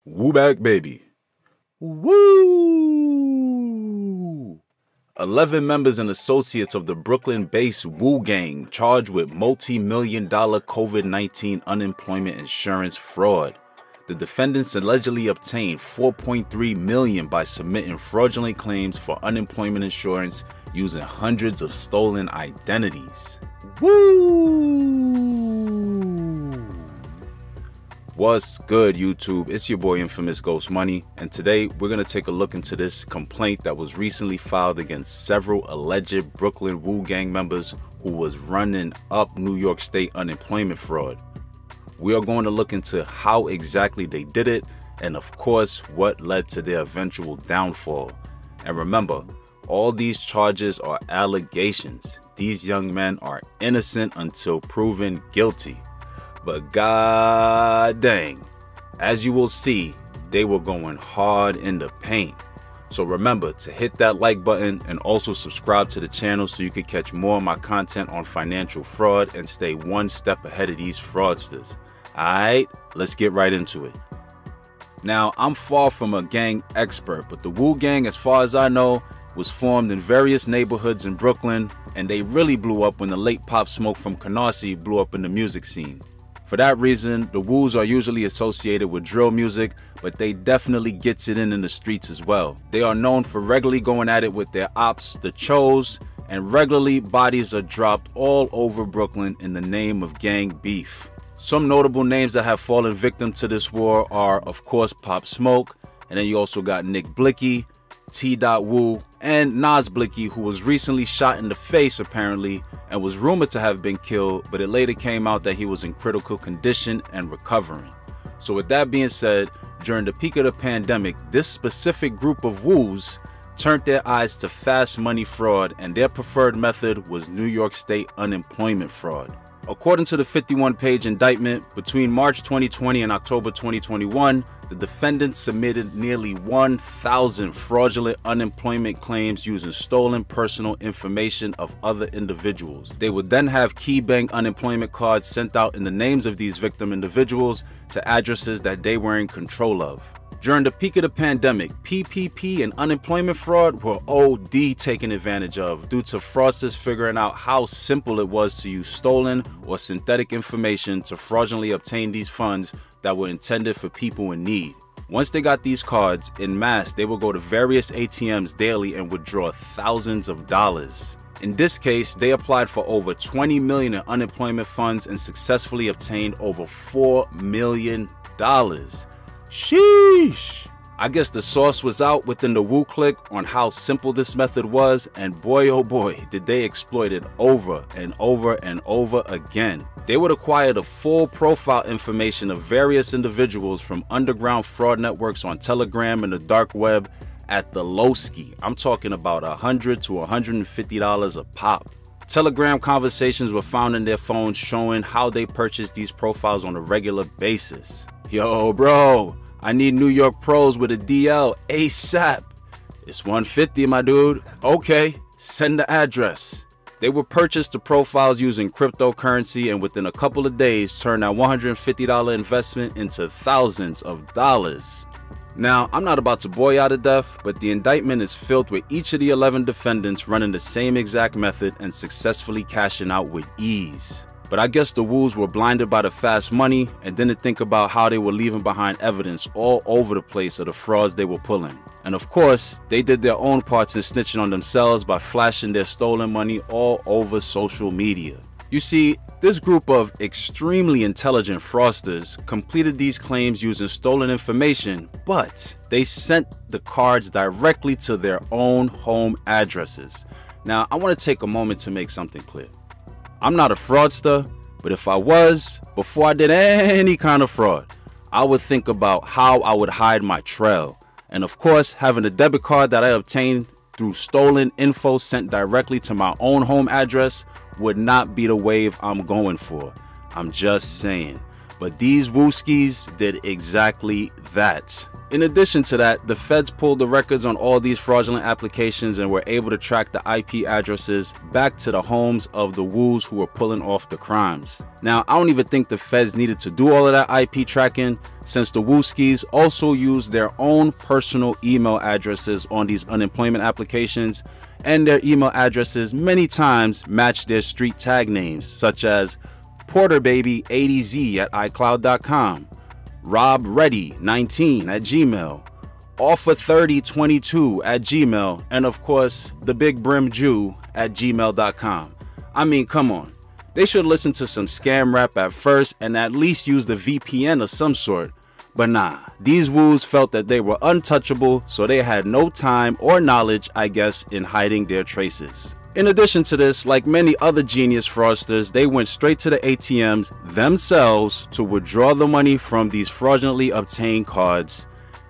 Woo back, baby. Woo! 11 members and associates of the Brooklyn-based Wu Gang charged with multi-million-dollar COVID-19 unemployment insurance fraud. The defendants allegedly obtained $4.3 million by submitting fraudulent claims for unemployment insurance using hundreds of stolen identities. Woo! What's good, YouTube? It's your boy Infamous Ghost Money, and today we're going to take a look into this complaint that was recently filed against several alleged Brooklyn Wu Gang members who was running up New York State unemployment fraud. We are going to look into how exactly they did it, and of course, what led to their eventual downfall. And remember, all these charges are allegations. These young men are innocent until proven guilty. But god dang, as you will see, they were going hard in the paint. So remember to hit that like button and also subscribe to the channel so you can catch more of my content on financial fraud and stay one step ahead of these fraudsters. Alright, let's get right into it. Now, I'm far from a gang expert, but the Wu Gang, as far as I know, was formed in various neighborhoods in Brooklyn, and they really blew up when the late Pop Smoke from Canarsie blew up in the music scene. For that reason, the Wus are usually associated with drill music, but they definitely gets it in the streets as well. They are known for regularly going at it with their ops, the Chos, and regularly bodies are dropped all over Brooklyn in the name of gang beef. Some notable names that have fallen victim to this war are, of course, Pop Smoke, and then you also got Nick Blicky, T. Wu, and Nas Blicky, who was recently shot in the face apparently and was rumored to have been killed, but it later came out that he was in critical condition and recovering. So with that being said, during the peak of the pandemic, this specific group of Wus turned their eyes to fast money fraud, and their preferred method was New York State unemployment fraud. According to the 51-page indictment, between March 2020 and October 2021, the defendants submitted nearly 1,000 fraudulent unemployment claims using stolen personal information of other individuals. They would then have key bank unemployment cards sent out in the names of these victim individuals to addresses that they were in control of. During the peak of the pandemic, PPP and unemployment fraud were OD taken advantage of due to fraudsters figuring out how simple it was to use stolen or synthetic information to fraudulently obtain these funds that were intended for people in need. Once they got these cards, en masse, they would go to various ATMs daily and withdraw thousands of dollars. In this case, they applied for over $20 million in unemployment funds and successfully obtained over $4 million. Sheesh! I guess the sauce was out within the Wu clique on how simple this method was, and boy oh boy did they exploit it over and over and over again. They would acquire the full profile information of various individuals from underground fraud networks on Telegram and the dark web at the lowski. I'm talking about $100 to $150 a pop. Telegram conversations were found in their phones showing how they purchased these profiles on a regular basis. Yo bro, I need New York pros with a DL ASAP. It's $150, my dude. Okay, send the address. They would purchase the profiles using cryptocurrency and within a couple of days turn that $150 investment into thousands of dollars. Now, I'm not about to bore y'all to death, but the indictment is filled with each of the 11 defendants running the same exact method and successfully cashing out with ease. But I guess the Wus were blinded by the fast money and didn't think about how they were leaving behind evidence all over the place of the frauds they were pulling. And of course, they did their own parts in snitching on themselves by flashing their stolen money all over social media. You see, this group of extremely intelligent fraudsters completed these claims using stolen information, but they sent the cards directly to their own home addresses. Now, I want to take a moment to make something clear. I'm not a fraudster, but if I was, before I did any kind of fraud, I would think about how I would hide my trail. And of course, having a debit card that I obtained through stolen info sent directly to my own home address would not be the wave I'm going for. I'm just saying. But these wooskies did exactly that. In addition to that, the feds pulled the records on all these fraudulent applications and were able to track the IP addresses back to the homes of the woos who were pulling off the crimes. Now, I don't even think the feds needed to do all of that IP tracking, since the wooskies also used their own personal email addresses on these unemployment applications, and their email addresses many times matched their street tag names, such as PorterBaby80Z at iCloud.com, RobReady19 at Gmail, Offer3022 at Gmail, and of course, the Big Brim Jew at gmail.com. I mean, come on. They should listen to some scam rap at first and at least use the VPN of some sort. But nah, these woos felt that they were untouchable, so they had no time or knowledge, I guess, in hiding their traces. In addition to this, like many other genius fraudsters, they went straight to the ATMs themselves to withdraw the money from these fraudulently obtained cards.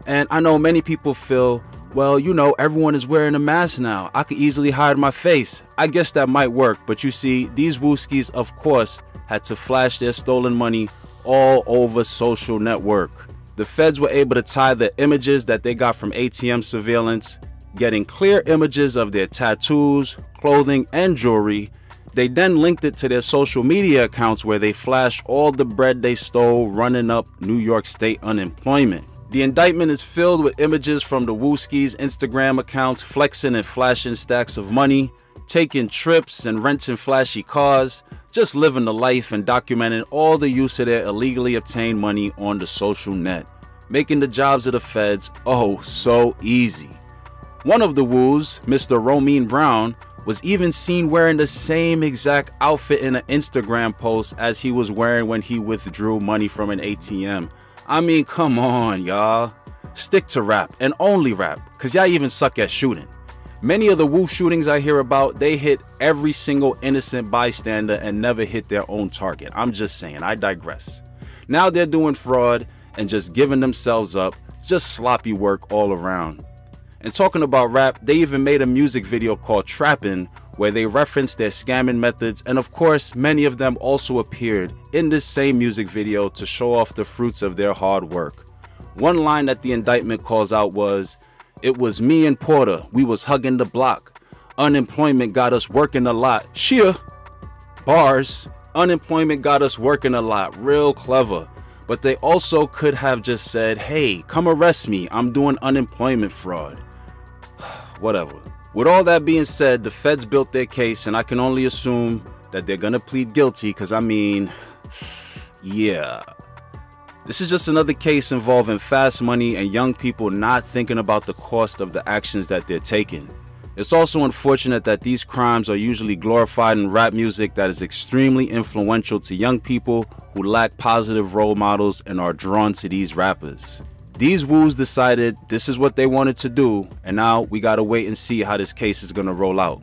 And I know many people feel, well, you know, everyone is wearing a mask now. I could easily hide my face. I guess that might work, but you see, these wooskies, of course, had to flash their stolen money all over social network. The feds were able to tie the images that they got from ATM surveillance, getting clear images of their tattoos, clothing, and jewelry. They then linked it to their social media accounts where they flashed all the bread they stole running up New York State unemployment. The indictment is filled with images from the wooskies' Instagram accounts flexing and flashing stacks of money, taking trips and renting flashy cars, just living the life and documenting all the use of their illegally obtained money on the social net, making the jobs of the feds oh so easy. One of the woos, Mr. Romeen Brown, was even seen wearing the same exact outfit in an Instagram post as he was wearing when he withdrew money from an ATM. I mean, come on, y'all. Stick to rap, and only rap, cause y'all even suck at shooting. Many of the woo shootings I hear about, they hit every single innocent bystander and never hit their own target. I'm just saying, I digress. Now they're doing fraud and just giving themselves up, just sloppy work all around. And talking about rap, they even made a music video called Trappin', where they referenced their scamming methods, and of course, many of them also appeared in this same music video to show off the fruits of their hard work. One line that the indictment calls out was, "It was me and Porter, we was hugging the block. Unemployment got us working a lot." Sheer bars. Unemployment got us working a lot. Real clever. But they also could have just said, "Hey, come arrest me, I'm doing unemployment fraud." Whatever. With all that being said, the feds built their case, and I can only assume that they're gonna plead guilty, because I mean, yeah. This is just another case involving fast money and young people not thinking about the cost of the actions that they're taking. It's also unfortunate that these crimes are usually glorified in rap music that is extremely influential to young people who lack positive role models and are drawn to these rappers. These woos decided this is what they wanted to do, and now we gotta wait and see how this case is gonna roll out.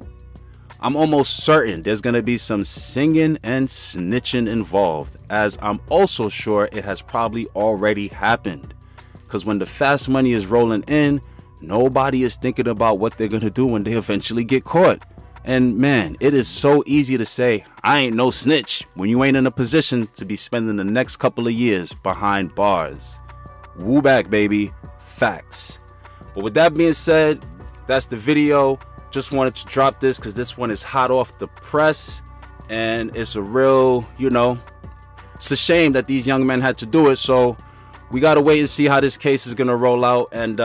I'm almost certain there's gonna be some singing and snitching involved, as I'm also sure it has probably already happened. Because when the fast money is rolling in, nobody is thinking about what they're gonna do when they eventually get caught. And man, it is so easy to say, "I ain't no snitch," when you ain't in a position to be spending the next couple of years behind bars. Woo back, baby. Facts. But with that being said, that's the video. Just wanted to drop this because this one is hot off the press, and it's a real, you know, it's a shame that these young men had to do it. So we gotta wait and see how this case is gonna roll out. And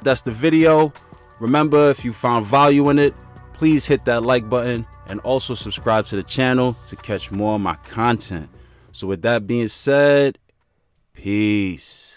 that's the video. Remember, if you found value in it, please hit that like button and also subscribe to the channel to catch more of my content. So with that being said, peace.